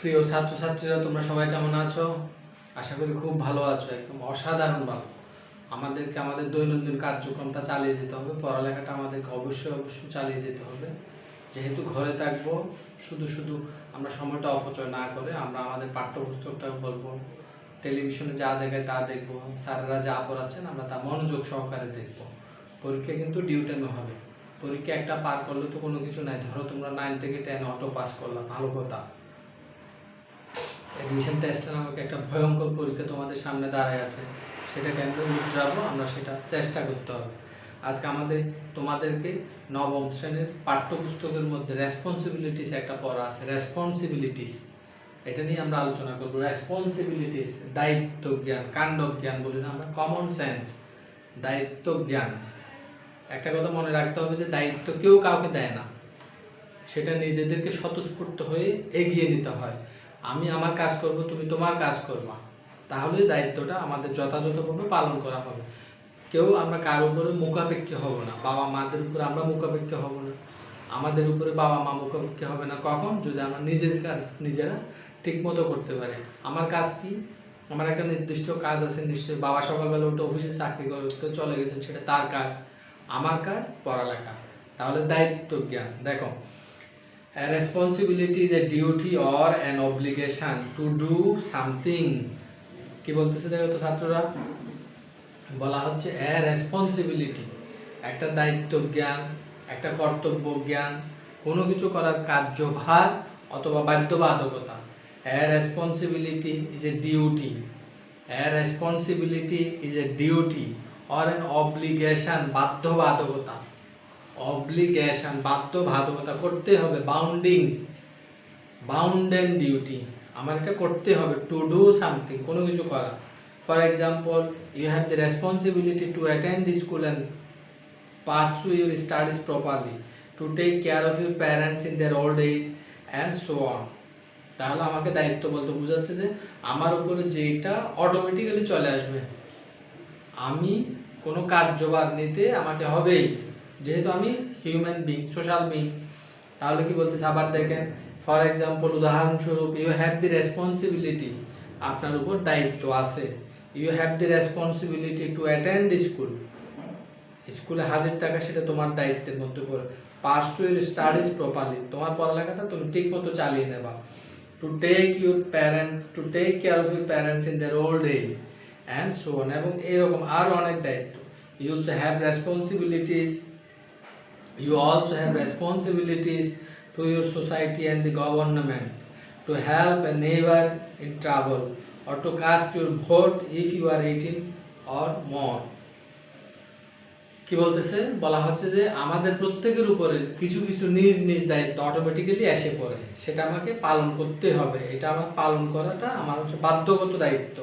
প্রিয় ছাত্রছাত্রীরা, তোমরা সবাই কেমন আছো? আশা করি খুব ভালো আছো, একদম অসাধারণ ভালো। আমাদেরকে আমাদের দৈনন্দিন কার্যক্রমটা চালিয়ে যেতে হবে, পড়ালেখাটা আমাদেরকে অবশ্যই চালিয়ে যেতে হবে। যেহেতু ঘরে থাকবো, শুধু শুধু আমরা সময়টা অপচয় না করে আমরা আমাদের পাঠ্যপুস্তকটা বলবো, টেলিভিশনে যা দেখায় তা দেখবো, স্যারেরা যা পড়াচ্ছেন আমরা তা মনোযোগ সহকারে দেখবো। পরীক্ষা কিন্তু ডিউ টাইমে হবে। পরীক্ষা একটা পার করলে তো কোনো কিছু নাই। ধরো তোমরা 9 থেকে 10 অটো পাস করলা, ভালো কথা। অ্যাডমিশন টেস্ট নামক একটা ভয়ঙ্কর পরীক্ষা তোমাদের সামনে দাঁড়ায় আছে, সেটাকে আমরা উতরাবো, আমরা সেটা চেষ্টা করতে হবে। আজকে তোমাদেরকে নবম শ্রেণীর পাঠ্যপুস্তকের মধ্যে রেসপন্সিবিলিটিস একটা পড়া আছে, রেসপন্সিবিলিটিস, এটা নিয়ে আমরা আলোচনা করবো। রেসপন্সিবিলিটিস, দায়িত্ব জ্ঞান, কাণ্ড জ্ঞান বলি না আমরা, কমন সেন্স, দায়িত্ব জ্ঞান। একটা কথা মনে রাখতে হবে যে দায়িত্ব কেউ কাউকে দেয় না, সেটা নিজেদেরকে স্বতঃস্ফূর্ত হয়ে এগিয়ে নিতে হয়। আমি আমার কাজ করব, তুমি তোমার কাজ করবা, তাহলে দায়িত্বটা আমাদের যথাযথভাবে পালন করা হবে। কেউ আমরা কার উপরে মুখাপেক্ষী হব না, বাবা মাদের উপরে আমরা মুখাপেক্ষী হব না, আমাদের উপরে বাবা মা মুখাপেক্ষী হবে না। কখন? যদি আমরা নিজেদের কাজ নিজেরা ঠিক মতো করতে পারি। আমার কাজ কি? আমার একটা নির্দিষ্ট কাজ আছে, নিশ্চয়ই। বাবা সকালবেলা উঠে অফিসে চাকরি করতে চলে গেছেন, সেটা তার কাজ। আমার কাজ পড়ালেখা। তাহলে দায়িত্ব জ্ঞান দেখো, a responsibility is a duty or an obligation to do something। কি বলতেছে দেখো তো ছাত্ররা, বলা হচ্ছে a responsibility, একটা দায়িত্ব জ্ঞান, একটা কর্তব্য জ্ঞান, কোনো কিছু করার কার্যভার অথবা বাধ্যবাধকতা। a responsibility is a duty, a responsibility is a duty or an obligation, বাধ্যবাধকতা, অব্লিগেশন, বাধ্যবাধকতা, করতে হবে। বাউন্ডিংস, বাউন্ডেন ডিউটি, আমার এটা করতে হবে। টু ডু সামথিং, কোনো কিছু করা। For example, you have the responsibility to attend the school and pursue your studies properly, to take care of your parents in their old age and so on। তাহলে আমাকে দায়িত্ব বলতে বোঝাচ্ছে যে আমার উপরে যেটা অটোমেটিক্যালি চলে আসবে, আমি কোনো কার্যভার নিতে আমাকে হবেই, যেহেতু আমি হিউম্যান বিং, সোশ্যাল বিং। তাহলে কি বলতেছে আবার দেখেন, ফর এক্সাম্পল, উদাহরণস্বরূপ, ইউ হ্যাভ দি রেসপন্সিবিলিটি, আপনার উপর দায়িত্ব আছে। You have the responsibility to attend school, স্কুলে হাজির থাকা সেটা তোমার দায়িত্বের মধ্যে পড়ে। পারসু ইউর স্টাডিজ প্রপারলি, তোমার পড়ালেখাটা তুমি ঠিক মতো চালিয়ে নেবা। To take your parents, to take care of your parents in their old age and so on, এবং এরকম আরও অনেক দায়িত্ব। You also have responsibilities, you also have responsibilities to your society and the government, to help a neighbor in trouble or to cast your vote if you are 18 or more। কি বলতেছে? বলা হচ্ছে যে আমাদের প্রত্যেকের উপরে কিছু কিছু নিজ নিজ দায়িত্ব অটোমেটিক্যালি এসে পড়ে, সেটা আমাকে পালন করতে হবে। এটা আমার পালন করাটা আমার হচ্ছে বাধ্যগত দায়িত্ব,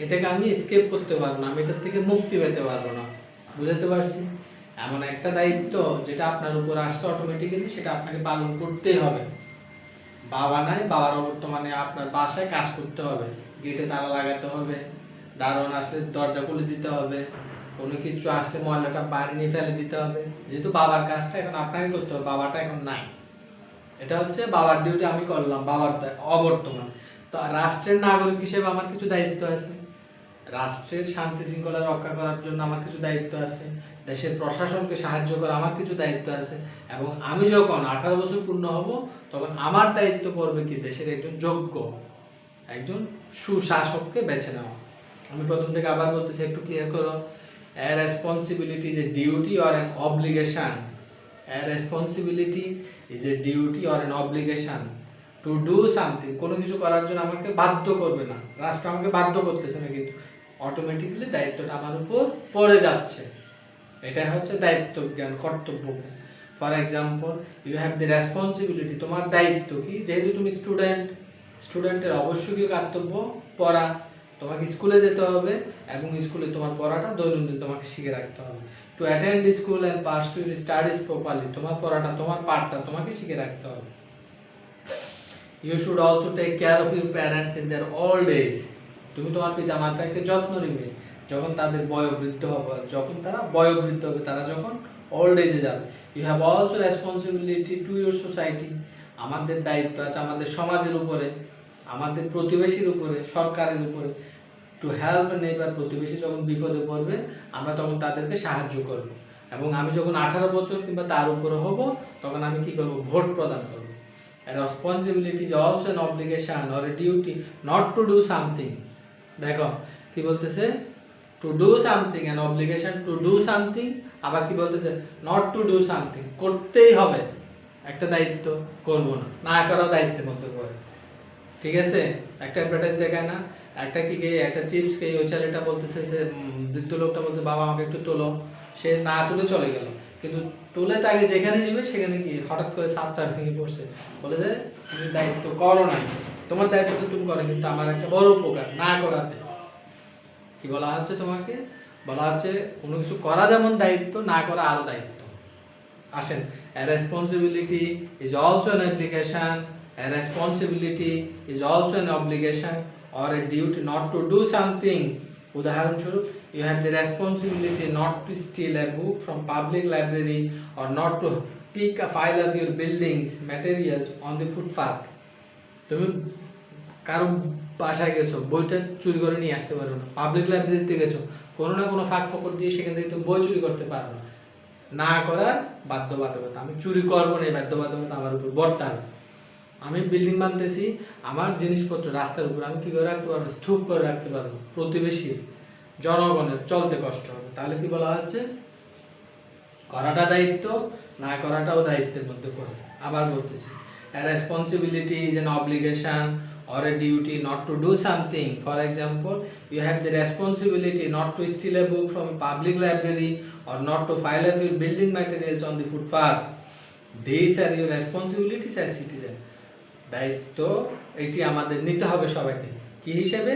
এটাকে আমি স্কেপ করতে পারবো না, আমি এটার থেকে মুক্তি পেতে পারবো না। বুঝতে পারছি? এমন একটা দায়িত্ব যেটা আপনার উপর আসছে অটোমেটিক্যালি, সেটা আপনাকে পালন করতেই হবে। বাবা নাই, বাবার অবর্তমানে আপনার বাসায় কাজ করতে হবে, গেটে তালা লাগাতে হবে, দারোয়ান আসলে দরজা খুলে দিতে হবে, কোনো কিছু আসলে ময়লাটা বাইরে নিয়ে ফেলে দিতে হবে। যেহেতু বাবার কাজটা এখন আপনাকে করতে হবে, বাবাটা এখন নাই, এটা হচ্ছে বাবার ডিউটি আমি করলাম, বাবার অবর্তমান। তো রাষ্ট্রের নাগরিক হিসেবে আমার কিছু দায়িত্ব আছে, রাষ্ট্রের শান্তি শৃঙ্খলা রক্ষা করার জন্য আমার কিছু দায়িত্ব আছে, দেশের প্রশাসনকে সাহায্য করা আমার কিছু দায়িত্ব আছে। এবং আমি যখন 18 বছর পূর্ণ হব, তখন আমার দায়িত্ব পড়বে কি, দেশের একজন যোগ্য, একজন সুশাসককে বেছে নেওয়া। আমি প্রথম থেকে আবার বলতেছি, একটু ক্লিয়ার করো। A responsibility is a duty or an obligation, a responsibility is a duty or an obligation to do something, কোনো কিছু করার জন্য আমাকে বাধ্য করবে না, রাষ্ট্র আমাকে বাধ্য করতেছে না, কিন্তু অটোমেটিক্যালি দায়িত্বটা আমার উপর পড়ে যাচ্ছে। এটা হচ্ছে দায়িত্ব জ্ঞান, কর্তব্য জ্ঞান। For example, you have the responsibility, তোমার দায়িত্ব কি, যেহেতু তুমি স্টুডেন্ট, স্টুডেন্টের অবশ্যই কি কর্তব্য, পড়া। তোমাকে স্কুলে যেতে হবে এবং স্কুলে তোমার পড়াটা দৈনন্দিন তোমাকে শিখে রাখতে হবে। To attend school and pass to your studies properly, তোমার পড়াটা, তোমার পাঠটা তোমাকে শিখে রাখতে হবে। You should also take care of your parents in their old age, তুমি তোমার পিতা মাতাকে যত্ন নিবে যখন তাদের বয়োবৃদ্ধ হবে, যখন তারা বয়োবৃদ্ধ হবে, তারা যখন ওল্ড এজে যাবে। You have also responsibility to your society, আমাদের দায়িত্ব আছে আমাদের সমাজের উপরে। আমাদের প্রতিবেশীর উপরে, সরকারের উপরে, টু হেল্প নেইবার, প্রতিবেশী যখন বিপদে পড়বে আমরা তখন তাদেরকে সাহায্য করব। এবং আমি যখন 18 বছর কিংবা তার উপরে হব তখন আমি কি করব? ভোট প্রদান করব। A responsibility is also an obligation or a duty not to do something. দেখো কি বলতেছে? To do something, an obligation to do something, আবার কি বলতেছে? নট টু ডু সামথিং, করতেই হবে একটা দায়িত্ব, করব না, না করাও দায়িত্বের মধ্যে পড়ে। ঠিক আছে? একটা অ্যাডভার্টাইজ দেখায় না, একটা কি একটা চিপস খেয়ে ওই ছেলেটা বলতেছে, সে বৃদ্ধ লোকটা বলতে, বাবা আমাকে একটু তোলো, সে না তুলে চলে গেল, কিন্তু তুলে তাকে যেখানে নেবে সেখানে কি হঠাৎ করে ছাদটা ভেঙে পড়ছে, বলে যে তুমি দায়িত্ব করো নাই, তোমার দায়িত্ব তো তুমি করো, কিন্তু আমার একটা বড় উপকার না করাতে। কি বলা হচ্ছে তোমাকে? বলা হচ্ছে কোনো কিছু করা যেমন দায়িত্ব, না করা আরো দায়িত্ব। আসেন, a responsibility is also an application, a responsibility is also an obligation or a duty not to do something. উদাহরণস্বরূপ, you have the responsibility not to steal a book from public library or not to pick a file of your buildings materials on the footpath. তুমি কারো বাসায় গেছো, বইটা চুরি করে নিয়ে আসতে পারো না, পাবলিক লাইব্রেরিতে গেছো, কোনো না কোনো ফাঁক ফকর দিয়ে সেখান থেকে তুমি বই চুরি করতে পারো না, না করার বাধ্যবাধকতা। আমি চুরি করবো না, এই বাধ্যবাধকতা আমার উপর বর্তাবে। আমি বিল্ডিং বানতেছি, আমার জিনিসপত্র রাস্তার উপর আমি কি করে রাখতে পারবো? স্তূপ করে রাখতে পারবো। প্রতিবেশী জনগণের চলতে কষ্ট হবে। তাহলে কি বলা হচ্ছে? করাটা দায়িত্ব, না করাটাও দায়িত্বের মধ্যে পড়ে। আবার বলতেছি, a responsibility is an obligation or a duty not to do something. For example, you have the responsibility not to steal a book from a public library or not to file up your building materials on the footpath. These are your responsibilities as citizen. দায়িত্ব এটি আমাদের নিতে হবে সবাইকে, কি হিসেবে?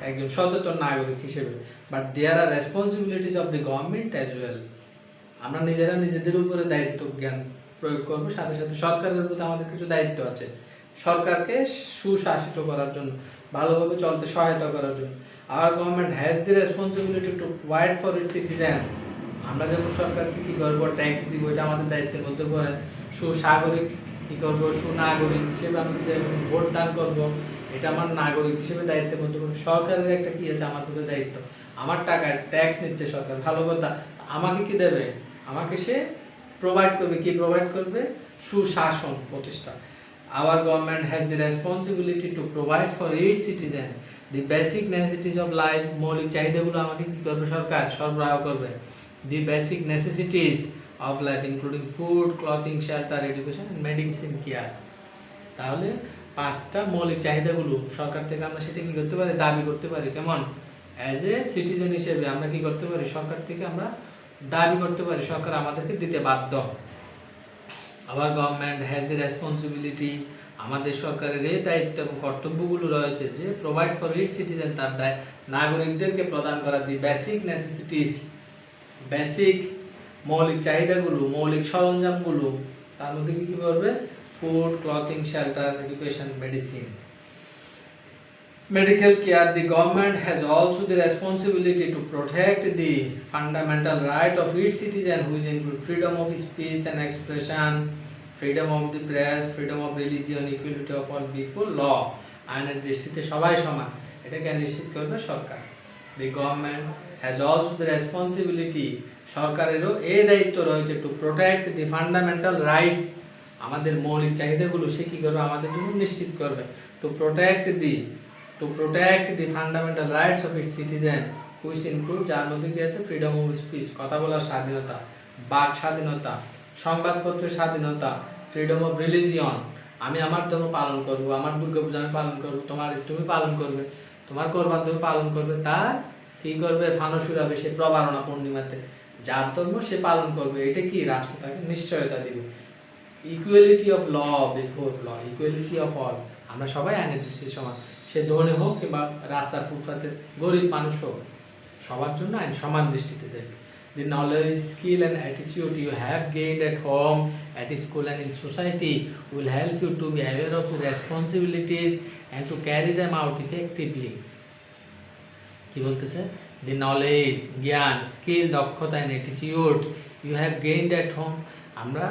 একজন সচেতন নাগরিক হিসেবে। But there are responsibilities of the government as well. আমরা নিজেরা নিজেদের উপরে দায়িত্ব জ্ঞান প্রয়োগ করবো, সাথে সাথে সরকারের প্রতি আমাদের কিছু দায়িত্ব আছে, সরকারকে সুশাসিত করার জন্য, ভালোভাবে চলতে সহায়তা করার জন্য। Hour government has the responsibility to provide for its citizen. আমরা যেমন সরকারকে কী করবো? ট্যাক্স দিব, এটা আমাদের দায়িত্বের মধ্যে পড়ে। সুসাগরিক কী করবো? সুনাগরিক হিসেবে আমি যে ভোট দান করবো, এটা আমার নাগরিক হিসেবে দায়িত্বের মধ্যে পড়ে। সরকারের একটা কী আছে? আমার প্রতি দায়িত্ব, আমার টাকায় ট্যাক্স নিচ্ছে সরকার, ভালো কথা। আমাকে কি দেবে? আমাকে সে প্রোভাইড করবে। কি প্রোভাইড করবে? সুশাসন প্রতিষ্ঠা। Our government has the responsibility to provide for its citizen the basic necessities of life. মৌলিক চাহিদাগুলো আমাকে কি করবে? সরকার সরবরাহ করবে। The basic necessities of life including food, clothing, shelter, education and medicine care. তাহলে 5টা মৌলিক চাহিদাগুলো সরকার থেকে আমরা সেটা কি করতে পারি? দাবি করতে পারি। কেমন? অ্যাজ এ সিটিজেন হিসেবে আমরা কি করতে পারি? সরকার থেকে আমরা দাবি করতে পারি, সরকার আমাদেরকে দিতে বাধ্য। Hour government has the responsibility, আমাদের সরকারের এই দায়িত্ব এবং কর্তব্যগুলো রয়েছে যে প্রোভাইড ফর ইট সিটিজেন, তার দায় নাগরিকদেরকে প্রদান করা দি বেসিক নেসেসিটিস, বেসিক মৌলিক চাহিদাগুলো, মৌলিক সরঞ্জামগুলো। তার মধ্যে কি করবে? Food, clothing, shelter, education, medicine, medical care. The government has also the responsibility to protect the fundamental right of its citizen, which include freedom of speech and expression, freedom of the press, freedom of religion, equality of all before law. আইনের দৃষ্টিতে সবাই সমান, এটাকে নিশ্চিত করবে সরকার। The government has also the responsibility, সরকারেরও এই দায়িত্ব রয়েছে, to protect the fundamental rights, আমাদের মৌলিক চাহিদাগুলো সে কি করবে? আমাদের জন্য নিশ্চিত করবে। to protect the fundamental rights of its citizen, which include, যার মধ্যে কি আছে? ফ্রিডম অফ স্পিচ, কথা বলার স্বাধীনতা, বাক স্বাধীনতা, সংবাদপত্রের স্বাধীনতা, ফ্রিডম অফ রিলিজিয়ন, আমি আমার ধর্ম পালন করব, আমার দুর্গাপূজা আমি পালন করব, তুমি পালন করবে, তোমার কোরবান তুমি পালন করবে, তার কি করবে? ফানুস উড়াবে সে প্রবারণা পূর্ণিমাতে, যার ধর্ম সে পালন করবে। এটা কি? রাষ্ট্র তাকে নিশ্চয়তা দিবে। Equality of law before law, equality of all, আমরা সবাই আইনের দৃষ্টিতে সমান, সে ধনী হোক কিংবা রাস্তার ফুটপাতে গরিব মানুষ হোক, সবার জন্য আইন সমান দৃষ্টিতে দেখবে। The knowledge, skill and attitude you have gained at home, at school and in society will help you to be aware of your responsibilities and to carry them out effectively. কি বলতেছে? The knowledge, জ্ঞান, skill, দক্ষতা and attitude you have gained at home, আমরা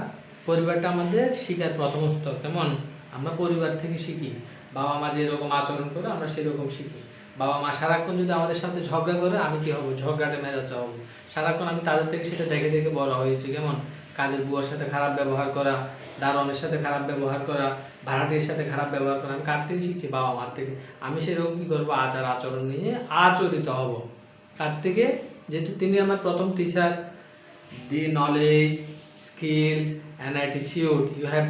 পরিবারটা আমাদের শিক্ষার প্রথম স্তর। কেমন? আমরা পরিবার থেকে শিখি। বাবা মা যেরকম আচরণ করে আমরা সেরকম শিখি। বাবা মা সারাক্ষণ যদি আমাদের সাথে ঝগড়া করে আমি কি হব? ঝগড়াটে মেজাজ হব। সারাক্ষণ আমি তাদের থেকে সেটা দেখে দেখে বড় হয়েছি। কেমন? কাজের বুয়ার সাথে খারাপ ব্যবহার করা, দারোয়ানের সাথে খারাপ ব্যবহার করা, ভাড়াটির সাথে খারাপ ব্যবহার করা আমি কার থেকে শিখছি? বাবা মার থেকে। আমি সেরকম কি করবো? আচার আচরণ নিয়ে আচরিত হব। কার থেকে? যেহেতু তিনি আমার প্রথম teacher. The knowledge, skills and attitude we have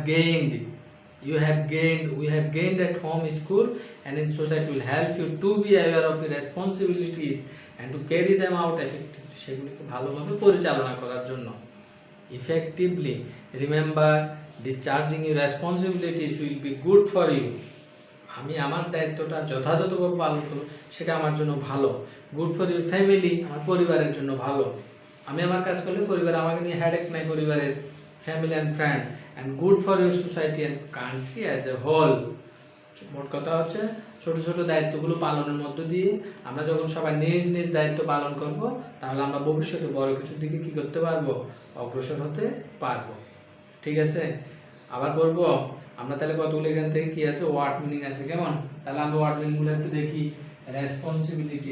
gained at home, school and in society will help you to be aware of your responsibilities and to carry them out effectively, সেগুলিকে ভালোভাবে পরিচালনা করার জন্য। Effectively remember, discharging your responsibilities will be good for you. আমি আমার দায়িত্বটা যথাযথভাবে পালন করব, সেটা আমার জন্য ভালো। গুড ফর ইউর ফ্যামিলি, আমার পরিবারের জন্য ভালো। আমি আমার কাজ করলে পরিবার আমাকে নিয়ে হেডেক নাই, পরিবারের family and friend, and good for your society and country as a whole. মোট কথা হচ্ছে ছোট ছোট দায়িত্বগুলো পালনের মধ্য দিয়ে আমরা যখন সবাই নিজ নিজ দায়িত্ব পালন করব, তাহলে আমরা ভবিষ্যতে বড় কিছুর দিকে কি করতে পারবো? অগ্রসর হতে পারবো। ঠিক আছে, আবার বলবো আমরা তাহলে কতগুলো এখান থেকে কি আছে? ওয়ার্ড মিনিং আছে। কেমন? তাহলে আমরা ওয়ার্ড মিনিংগুলো একটু দেখি। রেসপন্সিবিলিটি,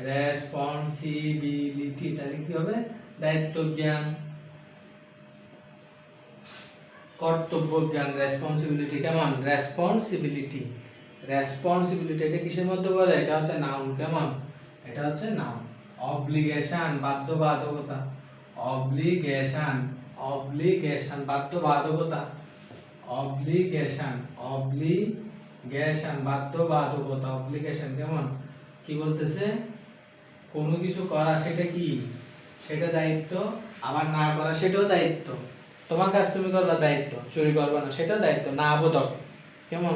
রেসপন্সিবিলিটি তাহলে কি হবে? দায়িত্ব জ্ঞান, কর্তব্য জ্ঞান। রেসপন্সিবিলিটি কেমন? রেসপন্সিবিলিটি এটা কিসের মধ্যে বলে? এটা হচ্ছে নাউন। কেমন? এটা হচ্ছে নাউন। অব্লিগেশন, বাধ্যবাধকতা। অব্লিগেশন বাধ্যবাধকতা। অব্লিগেশন কেমন? কি বলতেছে? কোনো কিছু করা সেটা কি? সেটা দায়িত্ব, আবার না করা সেটাও দায়িত্ব। তোমার কাজ তুমি করবা, দায়িত্ব। চুরি করবা না, সেটাও দায়িত্ব, না বোধক। কেমন?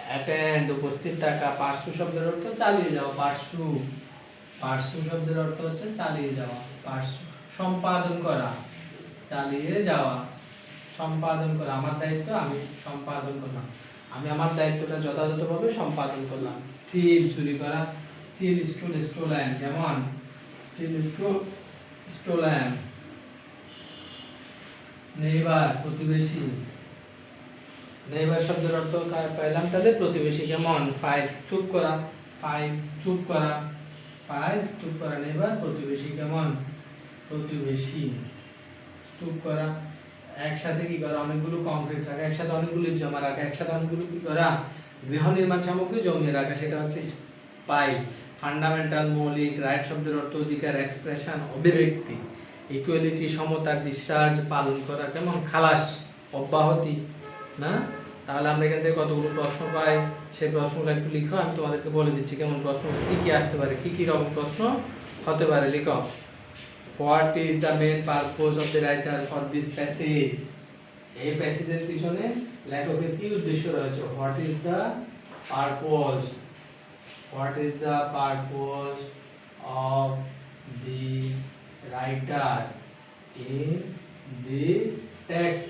অ্যাটেন্ড, উপস্থিত থাকা। পার্শ্ব শব্দের অর্থ চালিয়ে যাওয়া। পার্শ্ব শব্দের অর্থ হচ্ছে চালিয়ে যাওয়া। পার্শ্ব, সম্পাদন করা, চালিয়ে যাওয়া, সম্পাদন করা। আমার দায়িত্ব আমি সম্পাদন করলাম, আমি আমার দায়িত্বটা যথাযথভাবে সম্পাদন করলাম। স্টিল, চুরি করা। স্টোলেন। যেমন স্টোলেন। নেইবার, প্রতিবেশী। নেইবার শব্দের অর্থ পাইলাম তাহলে প্রতিবেশী। কেমন? ফাইল, স্তূপ করা। নেইবার, প্রতিবেশী। কেমন? প্রতিবেশী। স্তূপ করা, একসাথে কি করা? অনেকগুলো কংক্রিট রাখা, একসাথে অনেকগুলো জমা রাখা, একসাথে অনেকগুলো কি করা? গৃহ নির্মাণ সামগ্রী জমিয়ে রাখা, সেটা হচ্ছে পাইল। ফান্ডামেন্টাল, মৌলিক। রাইট শব্দের অর্থ অধিকার, এক্সপ্রেশন, অভিব্যক্তি। ইকুয়ালিটি, সমতা। ডিসচার্জ, পালন করা। কেমন? খালাস, অব্যাহতি। না? তাহলে আমরা এখান থেকে কতগুলো প্রশ্ন পাই, সেই প্রশ্নগুলো একটু লিখো। আমি তোমাদেরকে বলে দিচ্ছি কেমন প্রশ্ন কি কি আসতে পারে, কি কি রকম প্রশ্ন হতে পারে। লিখো। What is the main purpose of the writer for this passage? এই প্যাসেজের পিছনে লেখকের কি উদ্দেশ্য রয়েছে? What is the purpose of the writer in this text?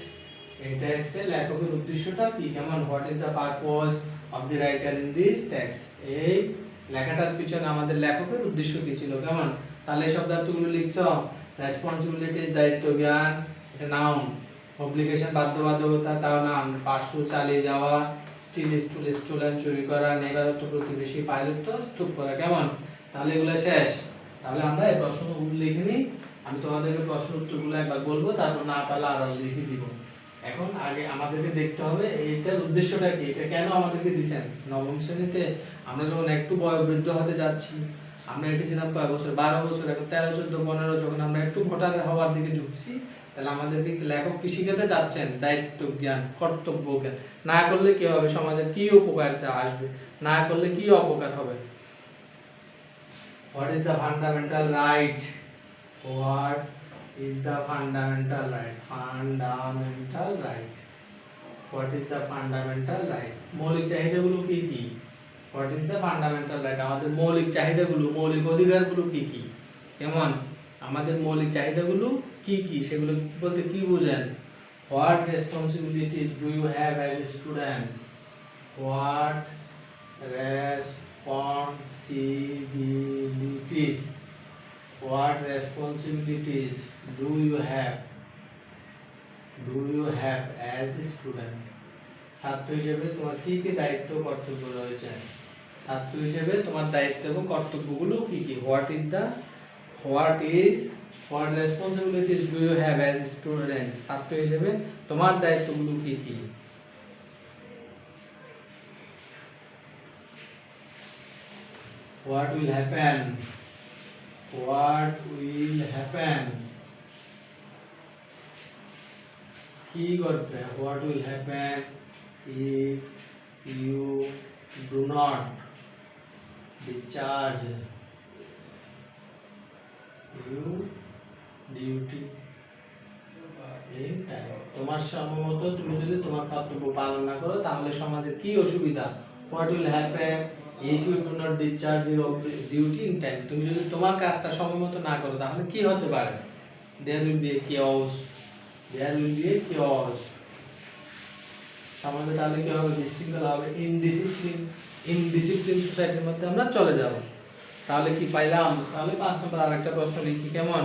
এই টেক্সটে লেখকের উদ্দেশ্যটা কি? কেমন? What is the purpose of the writer in this text? এই লেখাটার পিছনে আমাদের লেখকের উদ্দেশ্য কি ছিল? কেমন? তাহলে এই শব্দার্থগুলো লিখছো। রেসপন্সিবিলিটি, দায়িত্ব জ্ঞান, এটা নাউন। অব্লিগেশন, বাধ্যবাধকতা, তাও নাউন। পার্শ্ব, চালিয়ে যাওয়া। স্টোলেন, চুরি করা। নেইবার অর্থ প্রতিবেশী। পাইলট তো স্তূপ করা। কেমন? তাহলে এগুলো শেষ। তাহলে আমরা এই প্রশ্নগুলো লিখে নিই। আমি তোমাদেরকে প্রশ্ন উত্তরগুলো একবার বলবো, তারপর না পারলে আরো লিখে দিব। এখন আগে আমাদেরকে দেখতে হবে এইটার উদ্দেশ্যটা কি, এটা কেন আমাদেরকে দিয়েছেন। নবম শ্রেণীতে আমরা যখন একটু বয়োবৃদ্ধ হতে যাচ্ছি, আমরা এটি ছিলাম কয় বছর? 12 বছর। এখন 13, 14, 15 যখন আমরা একটু ভোটার হওয়ার দিকে ঝুঁকছি, তাহলে আমাদেরকে লেখক কি শিখাতে চাচ্ছেন? দায়িত্ব জ্ঞান, কর্তব্য জ্ঞান। না করলে কি হবে? সমাজের কি উপকারিতা আসবে, না করলে কি অপকার হবে। What is the fundamental right? What is the fundamental right? What is the fundamental right? মৌলিক চাহিদাগুলো কি কি? What is the fundamental right? আমাদের মৌলিক চাহিদাগুলো, মৌলিক অধিকারগুলো কি কি? কেমন? আমাদের মৌলিক চাহিদাগুলো কি কি? সেগুলো বলতে কি বোঝেন? What responsibilities do you have as a student? What responsibilities do you have do you have as a student? ছাত্র হিসেবে তোমার কি কি দায়িত্ব কর্তব্য রয়েছে? ছাত্র হিসেবে তোমার দায়িত্ব এবং কর্তব্যগুলো কি কি? What responsibilities do you have as a student? ছাত্র হিসেবে তোমার দায়িত্বগুলো কি কি? What will happen? What will happen? কি করবে? What will happen if you do not discharge your duty in time? তোমার সময়মতো তুমি যদি তোমার কর্তব্য পালন না করো তাহলে সমাজের কি অসুবিধা? What will happen if you do not discharge your duty in time? তুমি যদি তোমার কাজটা সময়মতো না করো তাহলে কি হতে পারে? There will be a chaos. There will be a chaos. সমাজে তাহলে কি হবে? বিশৃঙ্খলা হবে, ইনডিসিপ্লিন সোসাইটির মধ্যে আমরা চলে যাব। তাহলে কি পাইলাম? তাহলে 5 নম্বর আরেকটা প্রশ্ন লিখি কেমন?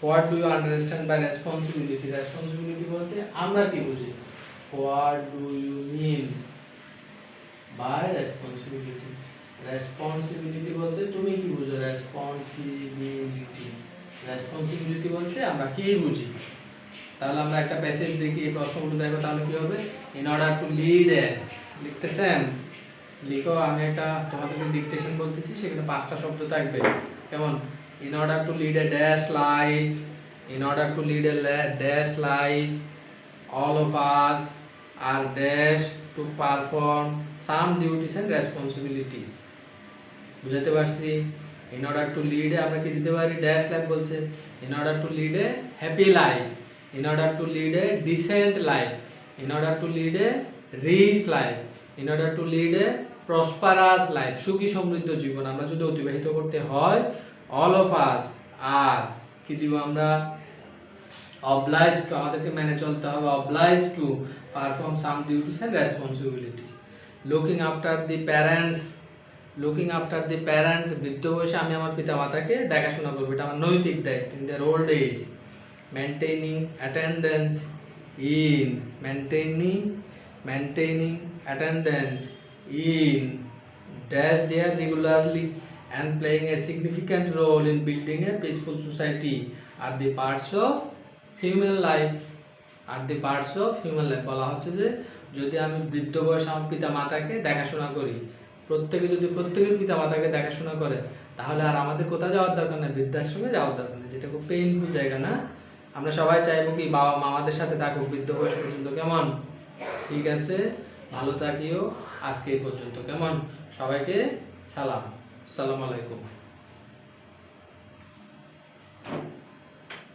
What do you understand by responsibility? Responsibility বলতে আমরা কি বুঝি? What do you mean by responsibility? Responsibility বলতে তুমি কি বুঝো? রেসপন্সিবিলিটি বলতে আমরা কি বুঝি? তাহলে আমরা একটা প্যাসেজ দেখি, এই প্রশ্নগুলো দেখো, তাহলে কি হবে? In order to lead a, লিখতেছেন? লিখো, আমি একটা তোমাদেরকে ডিকটেশন বলতেছি, সেখানে 5টা শব্দ থাকবে কেমন? In order to lead a dash life, in order to lead a dash life, all of us are dash to perform some duties and responsibilities. বুঝাতে পারছি? In order to lead a আমরা কি দিতে পারি? ড্যাশ লাইফ বলছে। In order to lead a happy life, in order to lead a decent life, in order to lead a rich life, in order to lead a prosperous life, সুখী সমৃদ্ধ জীবন আমরা যদি অতিবাহিত করতে হয়, all of us are কি দিব আমরা? obliged to, আমাদেরকে মেনে চলতে হবে, obliged to perform some duties and responsibilities. looking after the parents, বৃদ্ধ বয়সে আমি আমার পিতামাতাকে দেখাশোনা করব, এটা আমার নৈতিক দায়িত্ব। in their old age, maintaining attendance in dash there regularly and playing a significant role in building a peaceful society are the parts of human life. বলা হচ্ছে যে যদি আমি বৃদ্ধ বয়সে আমার পিতা মাতাকে দেখাশোনা করি, প্রত্যেকের পিতা মাতাকে দেখাশোনা করে, তাহলে আর আমাদের কোথাও যাওয়ার দরকার নেই, বৃদ্ধাশ্রমে যাওয়ার দরকার নেই, যেটা খুব পেইনফুল জায়গা না? আমরা সবাই চাইবো কি বাবা মা আমাদের সাথে থাকুক বৃদ্ধ বয়স পর্যন্ত, কেমন? ঠিক আছে, ভালো থাকিও। আজকে এই পর্যন্ত, কেমন? সবাইকে সালাম, আসসালামু আলাইকুম।